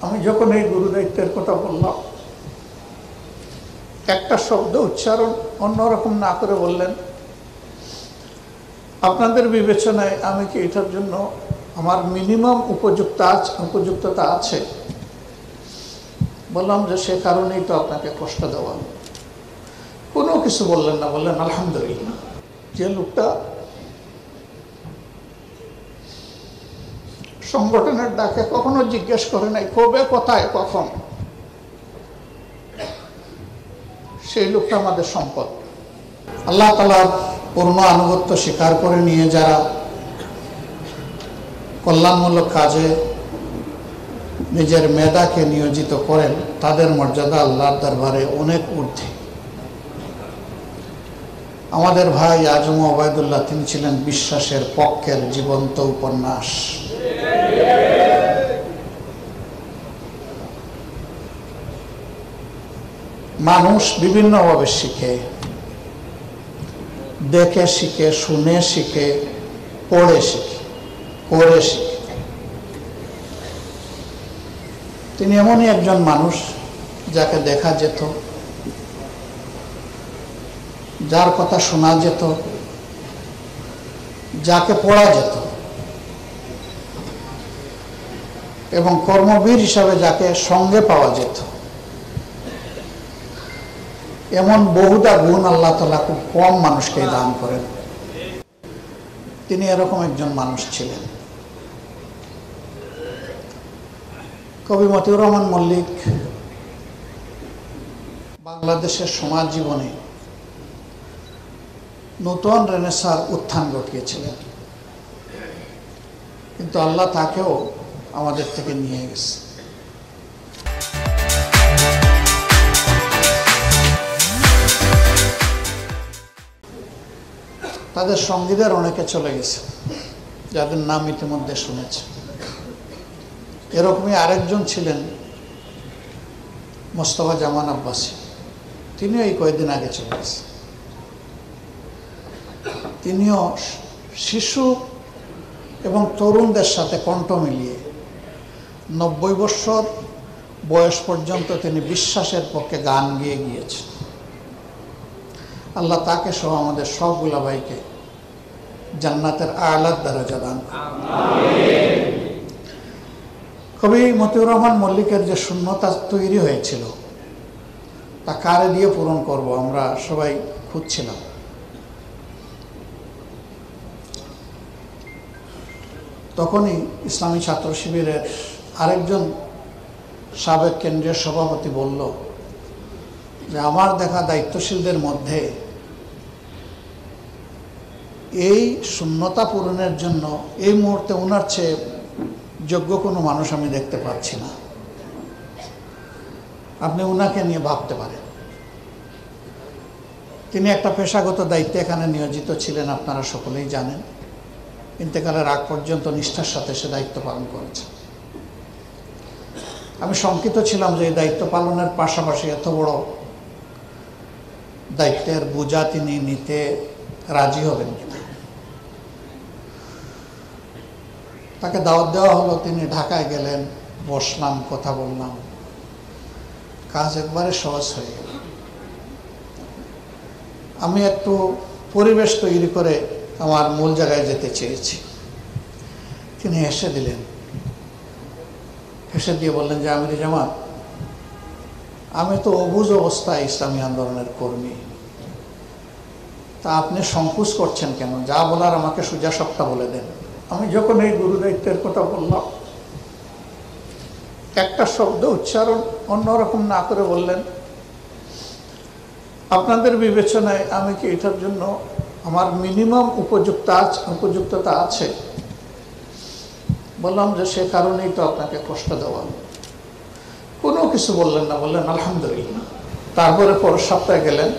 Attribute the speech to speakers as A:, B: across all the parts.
A: আমি যখন এই গুরু দায়িত্বের কথা বললাম, একটা শব্দ উচ্চারণ অন্যরকম না করে বললেন, আপনাদের বিবেচনায় আমি কি এটার জন্য আমার মিনিমাম উপযুক্ততা আছে? বললাম যে সে কারণেই তো আপনাকে কষ্ট দেওয়া। কোনো কিছু বললেন না, বললেন আলহামদুলিল্লাহ। যে লোকটা সংগঠনের ডাকে কখনো জিজ্ঞেস করে নাই কবে, কোথায়, কখন, সেই লোকটা আমাদের সম্পদ। আল্লাহ তাআলার পূর্ণ আনুগত্য স্বীকার করে নিয়ে যারা কল্যাণমূলক কাজে নিজের মেধাকে নিয়োজিত করেন, তাদের মর্যাদা আল্লাহর দরবারে অনেক ঊর্ধ্বে। আমাদের ভাই আজম ওবায়দুল্লাহ, তিনি ছিলেন বিশ্বাসের পক্ষের জীবন্ত উপন্যাস। মানুষ বিভিন্নভাবে শিখে, দেখে শিখে, শুনে শিখে, পড়ে শিখে, করে শিখে। তিনি এমনই একজন মানুষ যাকে দেখা যেত, যার কথা শোনা যেত, যাকে পড়া যেত, এবং কর্মবীর হিসাবে যাকে সঙ্গে পাওয়া যেত। এমন বহুদা গুণ আল্লাহ তাআলা খুব কম মানুষকে দান করেন। তিনি এরকম একজন মানুষ ছিলেন। কবি মতিউর রহমান মল্লিক বাংলাদেশের সমাজ জীবনে নতুন রেনেসাঁর উত্থান ঘটিয়েছিলেন, কিন্তু আল্লাহ তাকেও আমাদের থেকে নিয়ে গেছে। তাদের সঙ্গীদের অনেকে চলে গেছে, যাদের নাম ইতিমধ্যে শুনেছে। এরকমই আরেকজন ছিলেন মোস্তফা জামান আব্বাসী, তিনিও এই কয়েকদিন আগে চলে গেছে। তিনিও শিশু এবং তরুণদের সাথে কণ্ঠ মিলিয়ে 90 বছর বয়স পর্যন্ত তিনি বিশ্বাসের পক্ষে গান গেয়ে গিয়েছেন। আল্লাহ তাকে সহ আমাদের সবগুলা ভাইকে জান্নাতের আলার দরজা দান করুন। কবি মতিউর রহমান মল্লিকের যে শূন্যতা তৈরি হয়েছিল, তা কারে দিয়ে পূরণ করব আমরা সবাই খুঁজছিলাম। তখনই ইসলামী ছাত্র শিবিরের আরেকজন সাবেক কেন্দ্রীয় সভাপতি বলল যে আমার দেখা দায়িত্বশীলদের মধ্যে এই শূন্যতা পূরণের জন্য এই মুহূর্তে ওনার চেয়ে যোগ্য কোনো মানুষ আমি দেখতে পাচ্ছি না, আপনি ওনাকে নিয়ে ভাবতে পারেন। তিনি একটা পেশাগত দায়িত্বে এখানে নিয়োজিত ছিলেন, আপনারা সকলেই জানেন। ইন্তেকালের আগ পর্যন্ত নিষ্ঠার সাথে সে দায়িত্ব পালন করেছেন। আমি শঙ্কিত ছিলাম যে এই দায়িত্ব পালনের পাশাপাশি এত বড় দায়িত্বের বোঝা তিনি নিতে রাজি হবেন কিনা। তাকে দাওয়াত দেওয়া হলো, তিনি ঢাকায় গেলেন, বসলাম, কথা বললাম, কাজ একবারে সহজ হয়ে গেল। আমি একটু পরিবেশ তৈরি করে আমার মূল জায়গায় যেতে চেয়েছি। তিনি হেসে দিলেন, হেসে দিয়ে বললেন যে আমির জামাত, আমি তো অবুঝ অবস্থায় ইসলামী আন্দোলনের কর্মী, তা আপনি সংকোচ করছেন কেন? যা বলার আমাকে সোজা সবটা বলে দেন। আমি যখন এই গুরু দায়িত্বের কথা বললাম, একটা শব্দ উচ্চারণ অন্যরকম না করে বললেন, আপনাদের বিবেচনায় আমি কি এটার জন্য আমার মিনিমাম উপযুক্ততা আছে? বললাম যে সে কারণেই তো আপনাকে কষ্ট দেওয়া। কোনো কিছু বললেন না, বললেন আলহামদুলিল্লাহ। তারপরে পরের সপ্তাহে গেলেন,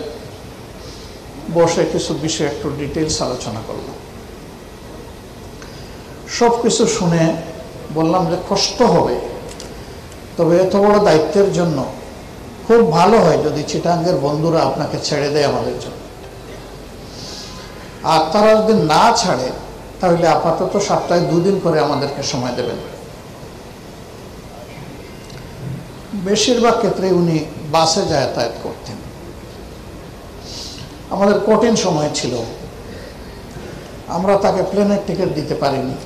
A: বসে কিছু বিষয় একটু ডিটেলস আলোচনা করলাম। সব কিছু শুনে বললাম যে কষ্ট হবে, তবে এত বড় দায়িত্বের জন্য খুব ভালো হয় যদি চিটাঙ্গের বন্ধুরা আপনাকে ছেড়ে দেয় আমাদের জন্য। আর তারা যদি না ছাড়ে তাহলে আপাতত সপ্তাহে 2 দিন করে আমাদেরকে সময় দেবেন। বেশিরভাগ ক্ষেত্রে উনি বাসে যাতায়াত করতেন। আমাদের কঠিন সময় ছিল, আমরা তাকে প্লেনের টিকিট দিতে পারিনি।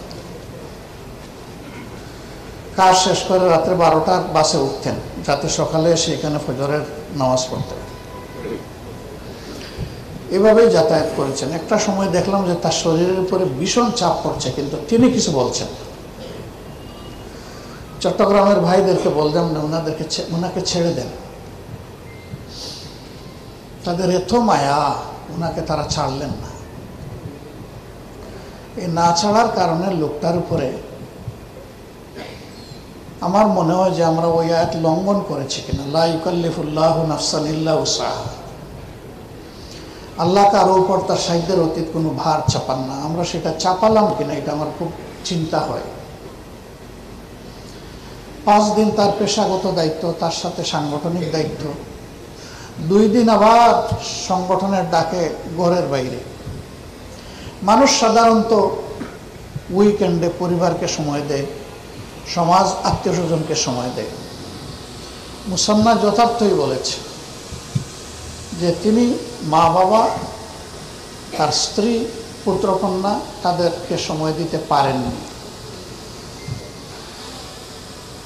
A: কাজ শেষ করে রাত্রে 12টার বাসে উঠতেন যাতে সকালে এসে এখানে ফজরের নামাজ পড়তেন। এভাবেই যাতায়াত করেছেন। একটা সময় দেখলাম যে তার শরীরের উপরে ভীষণ চাপ পড়ছে, কিন্তু তিনি কিছু বলছেন। চট্টগ্রামের ভাইদেরকে বললাম না, ওনাকে ছেড়ে দেন, তাদের এত মায়া, ওনাকে তারা ছাড়লেন না। এই না ছাড়ার কারণে লোকটার উপরে আমার মনে হয় যে আমরা ওই আয়াত লঙ্ঘন করেছি কিনা, লা ইউকাল্লিফুল্লাহু নাফসান ইল্লা উসআহা। আল্লাহ কারো উপর তার সাধ্যের অতীত কোনো ভার চাপান না। আমরা সেটা চাপালাম কিনা এটা আমার খুব চিন্তা হয়। 5 দিন তার পেশাগত দায়িত্ব, তার সাথে সাংগঠনিক দায়িত্ব, 2 দিন আবার সংগঠনের ডাকে ঘরের বাইরে। মানুষ সাধারণত উইকেন্ডে পরিবারকে সময় দেয়, সমাজ আত্মীয় স্বজনকে সময় দেয়। মুসান্না যথার্থই বলেছে যে তিনি মা বাবা, তার স্ত্রী, পুত্রকন্যা তাদেরকে সময় দিতে পারেননি।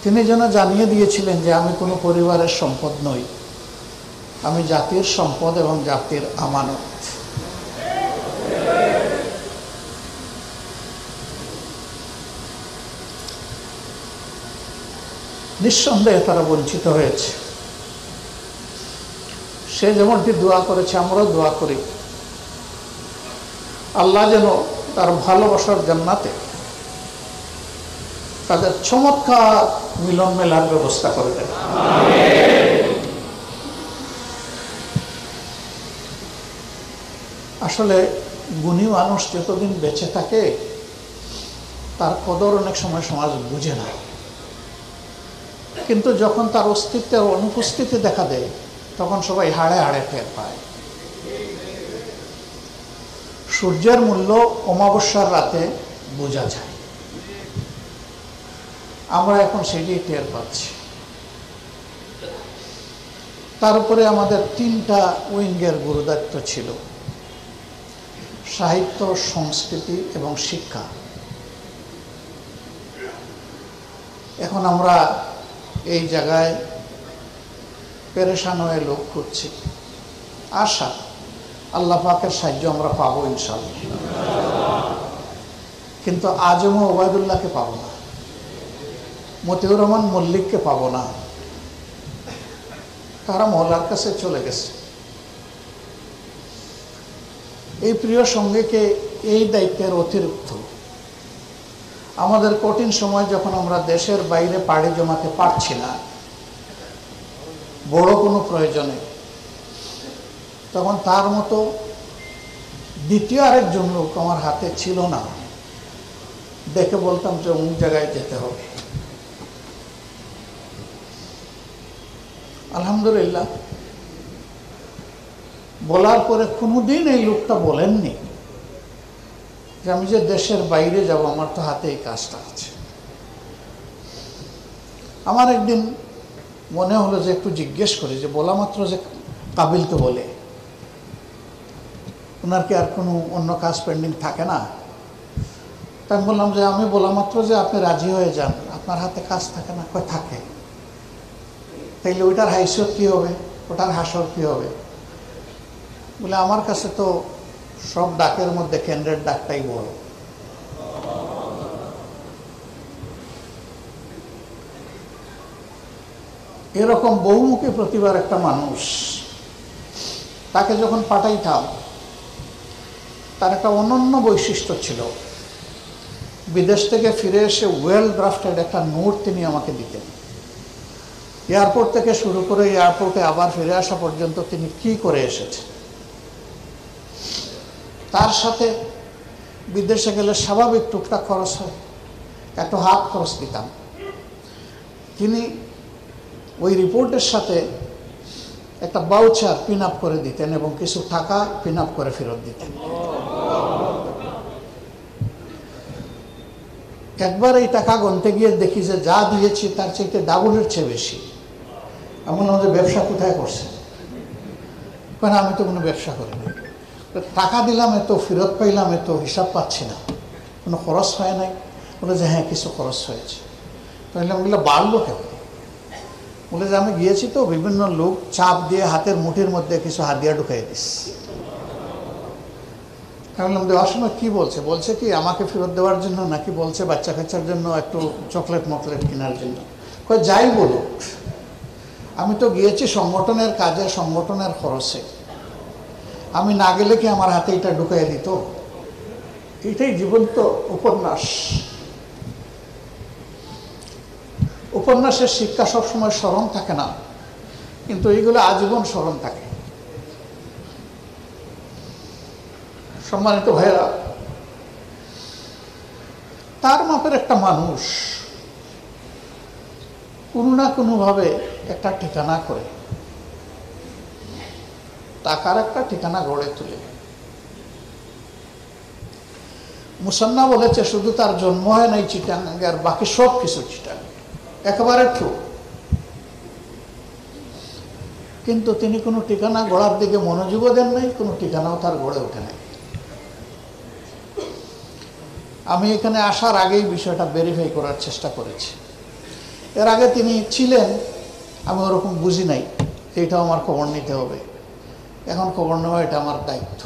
A: তিনি যেন জানিয়ে দিয়েছিলেন যে আমি কোনো পরিবারের সম্পদ নই, আমি জাতির সম্পদ এবং জাতির আমানত। নিঃসন্দেহে তারা বঞ্চিত হয়েছে। সে যেমনটি দোয়া করেছে, আমরাও দোয়া করি আল্লাহ যেন তার ভালোবাসার জান্নাতে তাদের চমৎকার মিলন মেলার ব্যবস্থা করে দেন। আসলে গুণী মানুষ যতদিন বেঁচে থাকে তার কদর অনেক সময় সমাজ বুঝে না, কিন্তু যখন তার অস্তিত্বের অনুপস্থিতি দেখা দেয় তখন সবাই হাড়ে হাড়ে টের পায়। সূর্যের মূল্য অমাবস্যার রাতে বোঝা যায়, আমরা এখন সেটি টের পাচ্ছি। তার উপরে আমাদের 3টা উইঙ্গের গুরুদায়িত্ব ছিল, সাহিত্য, সংস্কৃতি এবং শিক্ষা। এখন আমরা এই জায়গায় পেরেশান হয়ে লোক খুঁজছি। আশা আল্লাহ পাকের সাহায্য আমরা পাবো ইনশাআল্লাহ, কিন্তু আজম ওবায়দুল্লাহকে পাবো না, মতিউর রহমান মল্লিককে পাবো না, তারা মহল্লার কাছে চলে গেছে। এই প্রিয় সঙ্গীকে এই দায়িত্বের অতিরিক্ত আমাদের কঠিন সময় যখন আমরা দেশের বাইরে পাড়ি জমাতে পারছি না বড় কোনো প্রয়োজনে, তখন তার মতো দ্বিতীয় আরেকজন লোক আমার হাতে ছিল না। দেখে বলতাম যে অমুক জায়গায় যেতে হবে। আলহামদুলিল্লাহ, বলার পরে কোনোদিন এই লোকটা বলেননি যে আমি যে দেশের বাইরে যাব, আমার তো হাতে এই কাজটা আছে। আমার একদিন মনে হলো যে একটু জিজ্ঞেস করি যে বলা মাত্র যে কাবিল তো বলে, ওনার কি আর কোনো অন্য কাজ পেন্ডিং থাকে না? তাই আমি বললাম যে আমি বলা মাত্র যে আপনি রাজি হয়ে যান, আপনার হাতে কাজ থাকে না? কয় থাকে। তাইলে ওইটার হাইসিয়ত কী হবে, ওটার হাসর কী হবে? বলে আমার কাছে তো সব ডাকের মধ্যে কেন্দ্রের ডাকটাই বড়। এরকম বহুমুখী প্রতিভার একটা মানুষ, তাকে যখন পাঠাইতাম তার একটা অনন্য বৈশিষ্ট্য ছিল। বিদেশ থেকে ফিরে এসে ওয়েল ড্রাফটেড একটা নোট তিনি আমাকে দিতেন। এয়ারপোর্ট থেকে শুরু করে এয়ারপোর্টে আবার ফিরে আসা পর্যন্ত তিনি কি করে এসেছেন। তার সাথে বিদেশে গেলে স্বাভাবিক টুকটাক খরচ হয়, একটু হাত খরচ দিতাম। তিনি ওই রিপোর্টের সাথে একটা বাউচার পিন আপ করে দিতেন এবং কিছু টাকা পিন আপ করে ফেরত দিতেন। একবার এই টাকা গুনতে গিয়ে দেখি যে যা দিয়েছি তার চেয়ে ডাবলের চেয়ে বেশি। আমি বললাম যে ব্যবসা কোথায় করছে? কেন আমি তো কোনো ব্যবসা করিনি। টাকা দিলাম এত, ফেরত পাইলাম এত, হিসাব পাচ্ছি না, কোনো খরচ হয় নাই। বলে যে হ্যাঁ কিছু খরচ হয়েছে। তাহলে আমি বললাম বাড়লো কেন? বলে যে আমি গিয়েছি তো, বিভিন্ন লোক চাপ দিয়ে হাতের মুঠির মধ্যে কিছু হাদিয়া ঢুকাই দিস। আমি বললাম দেওয়ার সময় কী বলছে? বলছে কি আমাকে ফেরত দেওয়ার জন্য, নাকি বলছে বাচ্চা কাচ্চার জন্য একটু চকলেট মকলেট কেনার জন্য? কয় যাই বলুক, আমি তো গিয়েছি সংগঠনের কাজে, সংগঠনের খরচে। আমি না গেলে কি আমার হাতে এটা ঢুকাই দিত? এটাই জীবন্ত উপন্যাস। উপন্যাসের শিক্ষা সবসময় স্মরণ থাকে না, কিন্তু এইগুলো আজীবন স্মরণ থাকে। সম্মানিত ভাইয়েরা, তার মাপের একটা মানুষ কোনো না কোনোভাবে একটা ঠিকানা করে, টাকার একটা ঠিকানা গড়ে তোলে। মুসান্না বলেছে শুধু তার জন্ম হয় নাই চিটাগাঙ্গে, আর বাকি সব কিছু চিটাগাঙ্গে, একেবারে ট্রু। কিন্তু তিনি কোনো ঠিকানা গড়ার দিকে মনোযোগও দেন নাই, কোনো ঠিকানাও তার গড়ে ওঠে নাই। আমি এখানে আসার আগেই বিষয়টা ভেরিফাই করার চেষ্টা করেছি। এর আগে তিনি ছিলেন, আমি ওরকম বুঝি নাই, এইটাও আমার খবর নিতে হবে। এখন খবর নেওয়া এটা আমার দায়িত্ব।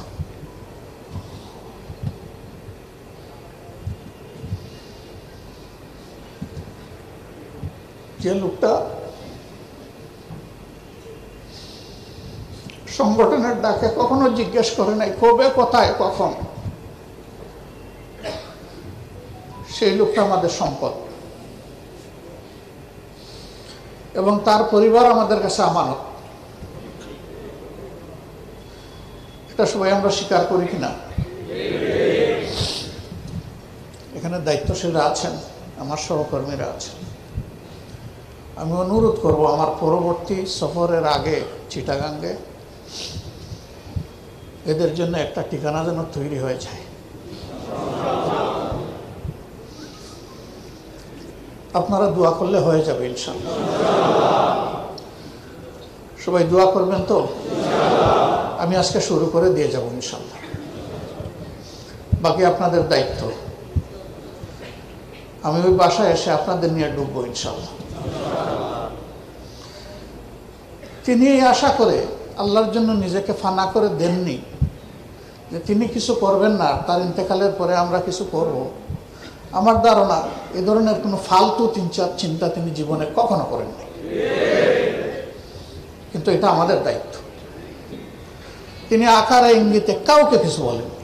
A: যে লোকটা সংগঠনের ডাকে কখনো জিজ্ঞেস করে নাই কবে, কোথায়, কখন, সেই লোকটা আমাদের সম্পদ, এবং তার পরিবার আমাদের কাছে আমানত। এটা সবাই আমরা স্বীকার করি কিনা? এখানে দায়িত্বশীলরা আছেন, আমার সহকর্মীরা আছেন। আমি অনুরোধ করব আমার পরবর্তী সফরের আগে চিটাগাঙ্গে এদের জন্য একটা ঠিকানা যেন তৈরি হয়ে যায়। আপনারা দোয়া করলে হয়ে যাবে ইনশাআল্লাহ। সবাই দোয়া করবেন তো? আমি আজকে শুরু করে দিয়ে যাব ইনশাআল্লাহ, বাকি আপনাদের দায়িত্ব। আমি ওই বাসায় এসে আপনাদের নিয়ে ডুববো ইনশাআল্লাহ। তিনি এই আশা করে আল্লাহর জন্য নিজেকে ফানা করে দেননি যে তিনি কিছু করবেন না, তার ইন্তেকালের পরে আমরা কিছু করব। আমার ধারণা এ ধরনের কোনো ফালতু চিন্তা তিনি জীবনে কখনো করেননি, কিন্তু এটা আমাদের দায়িত্ব। তিনি আকারে ইঙ্গিতে কাউকে কিছু বলেননি।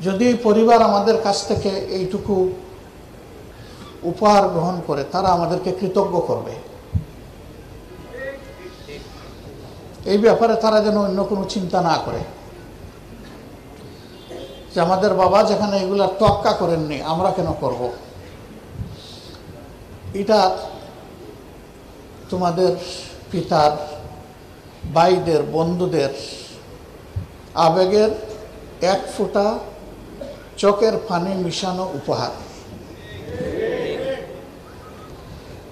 A: যদি পরিবার আমাদের কাছ থেকে এইটুকু উপহার গ্রহণ করে, তারা আমাদেরকে কৃতজ্ঞ করবে। এই ব্যাপারে তারা যেন অন্য কোনো চিন্তা না করে যে আমাদের বাবা যেখানে এগুলার তোয়াক্কা করেননি, আমরা কেন করব। এটা তোমাদের পিতার, ভাইদের, বন্ধুদের আবেগের এক ফোঁটা চোখের পানি মিশানো উপহার।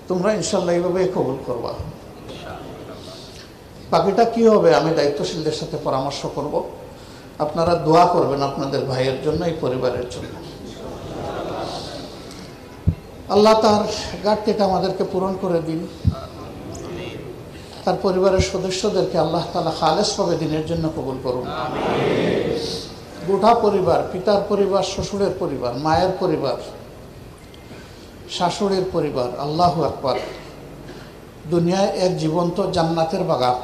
A: তোমরা ইনশাল্লাহ এইভাবে কবুল করবা। বাকিটা কি হবে আমি দায়িত্বশীলদের সাথে পরামর্শ করব। আপনারা দোয়া করবেন আপনাদের ভাইয়ের জন্য, এই পরিবারের জন্য। আল্লাহ তার ঘাটতিটা আমাদেরকে পূরণ করে দিন। তার পরিবারের সদস্যদেরকে আল্লাহ তাআলা খালেসভাবে দিনের জন্য কবুল করুন। গোটা পরিবার, পিতার পরিবার, শ্বশুরের পরিবার, মায়ের পরিবার, শাশুড়ির পরিবার, আল্লাহু আকবার, দুনিয়ায় এক জীবন্ত জান্নাতের বাগান।